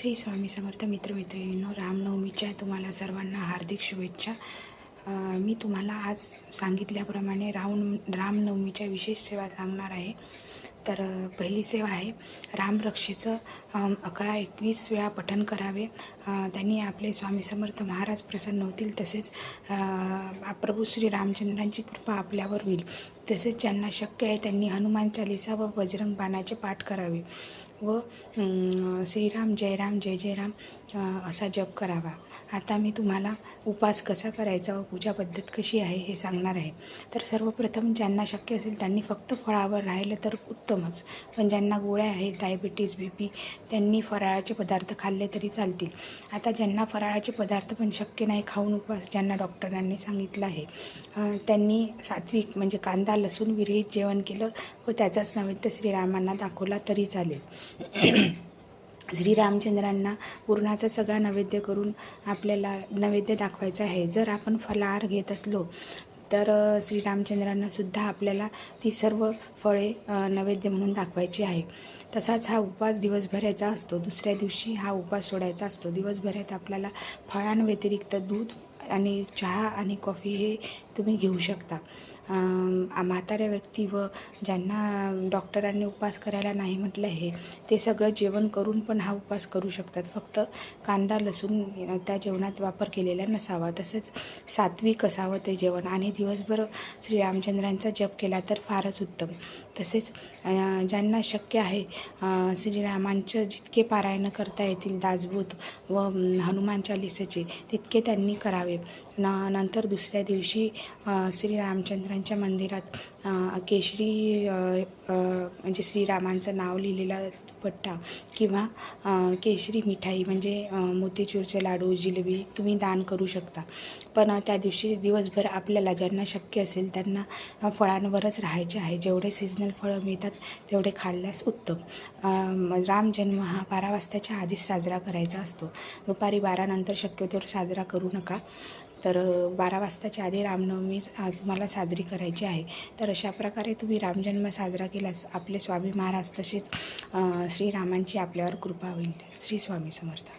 श्री स्वामी समर्थ मित्रमैत्रिणींनो, रामनवमीच्या तुम्हाला सर्वांना हार्दिक शुभेच्छा। मी तुम्हाला आज सांगितल्याप्रमाणे रामनवमीच्या विशेष सेवा सांगणार आहे। तर पहिली सेवा आहे रामरक्षेचं 11-21 वेळा पठण करावे। त्यांनी आपले स्वामी समर्थ महाराज प्रसन्न होतील। तसेच प्रभू श्री रामचंद्रांची कृपा आपल्यावर होईल। तसेच ज्यांना शक्य आहे त्यांनी हनुमान चालीसा व बजरंग बाणाचे पाठ करावे व श्रीराम जय राम जय जय राम असा जप करावा। आता मी तुम्हाला उपास कसा करायचा व पूजा पद्धत कशी आहे हे सांगणार आहे। तर सर्वप्रथम ज्यांना शक्य असेल त्यांनी फक्त फळावर राहिलं तर उत्तमच, पण ज्यांना गोळ्या आहेत, डायबिटीज, BP, त्यांनी फराळाचे पदार्थ खाल्ले तरी चालतील। आता ज्यांना फराळाचे पदार्थ पण शक्य नाही खाऊन उपवास, ज्यांना डॉक्टरांनी सांगितलं आहे, त्यांनी सात्विक म्हणजे कांदा लसूण विरहित जेवण केलं व त्याचाच नैवेद्य श्रीरामांना दाखवला तरी चालेल। श्रीरामचंद्रांना पुरणाचा सगळा नैवेद्य करून आपल्याला नैवेद्य दाखवायचा आहे। जर आपण फलाहार घेत असलो तर श्रीरामचंद्रांना सुद्धा आपल्याला ती सर्व फळे नैवेद्य म्हणून दाखवायची आहे। तसाच हा उपवास दिवसभराचा असतो। दुसऱ्या दिवशी हा उपवास सोडायचा असतो। दिवसभरात आपल्याला फळांव्यतिरिक्त दूध आणि चहा आणि कॉफी हे तुम्ही घेऊ शकता। म्हाताऱ्या व्यक्ती व ज्यांना डॉक्टरांनी उपवास करायला नाही म्हटलं आहे ते सगळं जेवण करून पण हा उपवास करू शकतात। फक्त कांदा लसूण त्या जेवणात वापर केलेला नसावा, तसंच सात्विक असावं ते जेवण आणि दिवसभर श्रीरामचंद्रांचा जप केला तर फारच उत्तम। तसेच ज्यांना शक्य आहे श्रीरामांचं जितके पारायण करता येतील दासबोध व हनुमान चालीसाचे तितके त्यांनी करावे। नंतर दुसऱ्या दिवशी श्रीरामचंद्रांच्या मंदिरात केशरी म्हणजे श्रीरामांचं नाव लिहिलेला दुपट्टा किंवा केशरी मिठाई म्हणजे मोतीचूरचे लाडू, जिलेबी तुम्ही दान करू शकता। पण त्या दिवशी दिवसभर आपल्याला ज्यांना शक्य असेल त्यांना फळांवरच राहायचे आहे। जेवढे सीझनल फळं मिळतात तेवढे खाल्ल्यास उत्तम। रामजन्म हा 12 वाजताच्या आधीच साजरा करायचा असतो। दुपारी 12 नंतर शक्यतोवर साजरा करू नका। तर 12 वाजताच्या आधी रामनवमी तुम्हाला साजरी करायची आहे। तर अशा प्रकारे तुम्ही रामजन्म साजरा केल्यास आपले स्वामी महाराज तसेच श्रीरामांची आपल्यावर कृपा होईल। श्री स्वामी समर्थ।